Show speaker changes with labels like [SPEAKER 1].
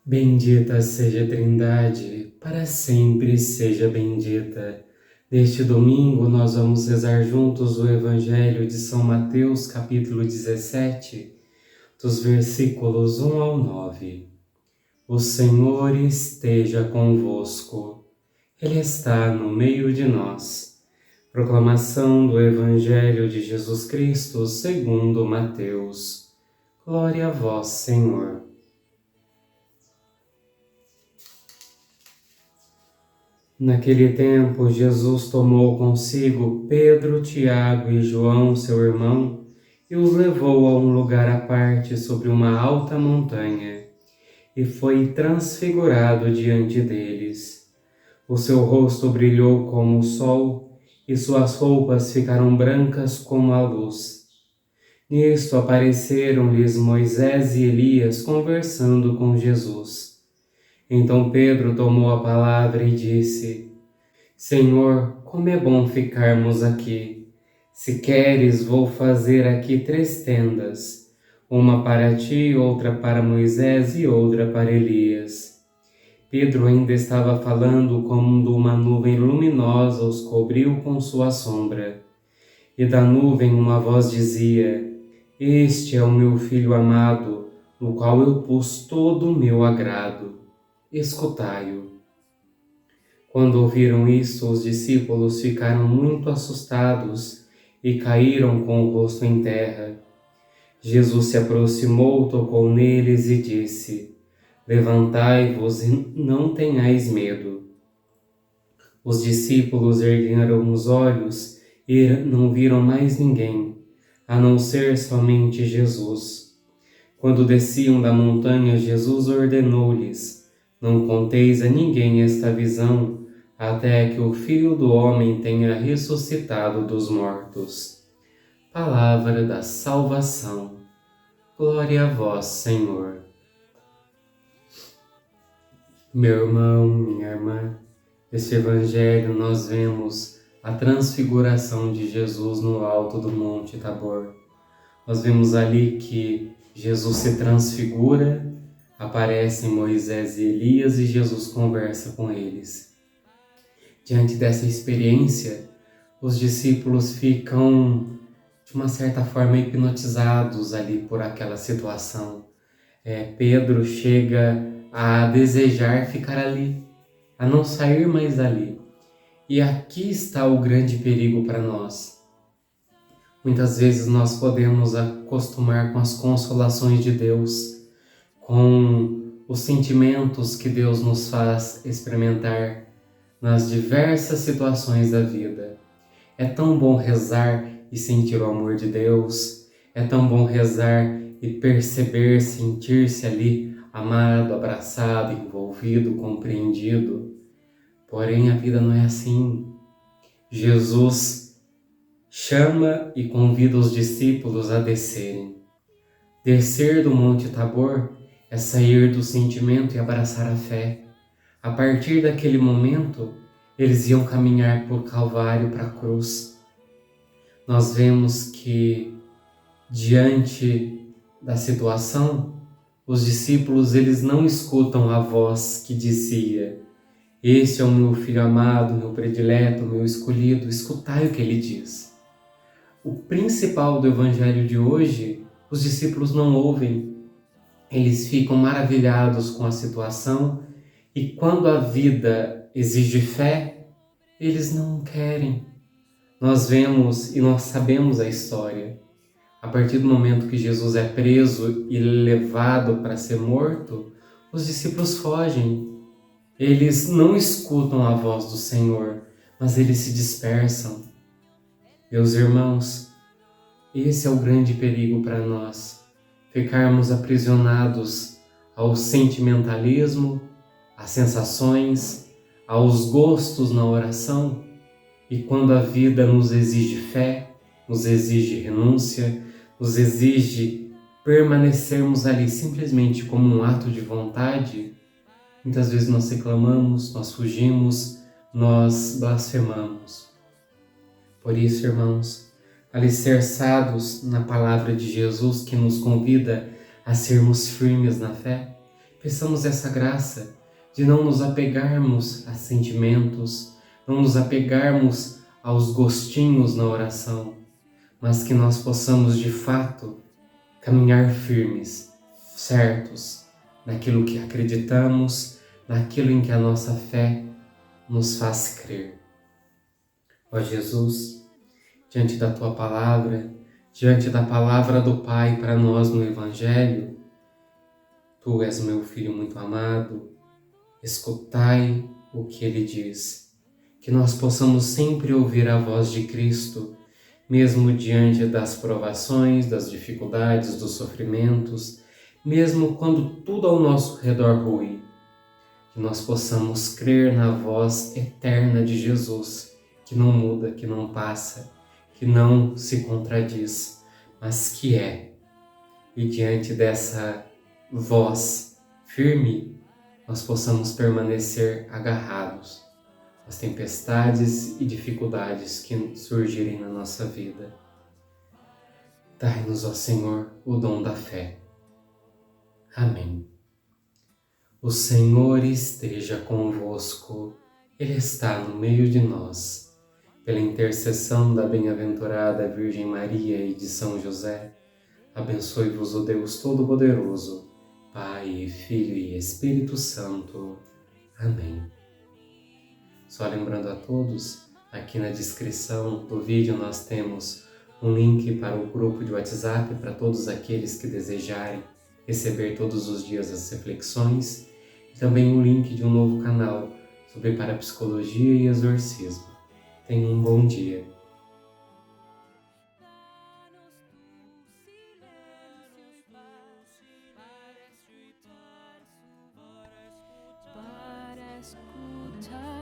[SPEAKER 1] Bendita seja a Trindade, para sempre seja bendita. Neste domingo nós vamos rezar juntos o Evangelho de São Mateus, capítulo 17, dos versículos 1 ao 9. O Senhor esteja convosco. Ele está no meio de nós. Proclamação do Evangelho de Jesus Cristo segundo Mateus. Glória a vós, Senhor. Naquele tempo, Jesus tomou consigo Pedro, Tiago e João, seu irmão, e os levou a um lugar à parte sobre uma alta montanha, e foi transfigurado diante deles. O seu rosto brilhou como o sol, e suas roupas ficaram brancas como a luz. Nisto apareceram-lhes Moisés e Elias conversando com Jesus. Então Pedro tomou a palavra e disse: Senhor, como é bom ficarmos aqui. Se queres, vou fazer aqui 3 tendas, uma para ti, outra para Moisés e outra para Elias. Pedro ainda estava falando quando uma nuvem luminosa os cobriu com sua sombra. E da nuvem uma voz dizia: Este é o meu filho amado, no qual eu pus todo o meu agrado. Escutai-o. Quando ouviram isso, os discípulos ficaram muito assustados e caíram com o rosto em terra. Jesus se aproximou, tocou neles e disse: Levantai-vos e não tenhais medo. Os discípulos ergueram os olhos e não viram mais ninguém, a não ser somente Jesus. Quando desciam da montanha, Jesus ordenou-lhes: Não conteis a ninguém esta visão, até que o Filho do Homem tenha ressuscitado dos mortos. Palavra da salvação. Glória a vós, Senhor. Meu irmão, minha irmã, neste Evangelho nós vemos a transfiguração de Jesus no alto do Monte Tabor. Nós vemos ali que Jesus se transfigura, aparecem Moisés e Elias e Jesus conversa com eles. Diante dessa experiência, os discípulos ficam, de uma certa forma, hipnotizados ali por aquela situação. Pedro chega a desejar ficar ali, a não sair mais dali. E aqui está o grande perigo para nós. Muitas vezes nós podemos acostumar com as consolações de Deus, com os sentimentos que Deus nos faz experimentar nas diversas situações da vida. É tão bom rezar e sentir o amor de Deus, é tão bom rezar e perceber, sentir-se ali amado, abraçado, envolvido, compreendido. Porém, a vida não é assim. Jesus chama e convida os discípulos a descerem. Descer do Monte Tabor é sair do sentimento e abraçar a fé. A partir daquele momento, eles iam caminhar por Calvário para a cruz. Nós vemos que, diante da situação, os discípulos eles não escutam a voz que dizia: Este é o meu filho amado, meu predileto, meu escolhido. Escutai o que ele diz. O principal do Evangelho de hoje, os discípulos não ouvem. Eles ficam maravilhados com a situação e quando a vida exige fé, eles não querem. Nós vemos e nós sabemos a história. A partir do momento que Jesus é preso e levado para ser morto, os discípulos fogem. Eles não escutam a voz do Senhor, mas eles se dispersam. Meus irmãos, esse é o grande perigo para nós, ficarmos aprisionados ao sentimentalismo, às sensações, aos gostos na oração, e quando a vida nos exige fé, nos exige renúncia, nos exige permanecermos ali simplesmente como um ato de vontade, muitas vezes nós reclamamos, nós fugimos, nós blasfemamos. Por isso, irmãos, alicerçados na palavra de Jesus que nos convida a sermos firmes na fé, Peçamos essa graça de não nos apegarmos a sentimentos, não nos apegarmos aos gostinhos na oração, mas que nós possamos de fato caminhar firmes, certos, naquilo que acreditamos, naquilo em que a nossa fé nos faz crer. Ó Jesus, diante da Tua palavra, diante da palavra do Pai para nós no Evangelho, Tu és meu Filho muito amado, escutai o que Ele diz, que nós possamos sempre ouvir a voz de Cristo, mesmo diante das provações, das dificuldades, dos sofrimentos, mesmo quando tudo ao nosso redor rui, que nós possamos crer na voz eterna de Jesus, que não muda, que não passa, que não se contradiz, mas que é. E diante dessa voz firme, nós possamos permanecer agarrados às tempestades e dificuldades que surgirem na nossa vida. Dai-nos, ó Senhor, o dom da fé. Amém. O Senhor esteja convosco, Ele está no meio de nós. Pela intercessão da bem-aventurada Virgem Maria e de São José, abençoe-vos o Deus Todo-Poderoso, Pai, Filho e Espírito Santo. Amém. Só lembrando a todos, aqui na descrição do vídeo nós temos um link para o grupo de WhatsApp para todos aqueles que desejarem receber todos os dias as reflexões e também um link de um novo canal sobre parapsicologia e exorcismo. Tenham um bom dia.
[SPEAKER 2] Para escutar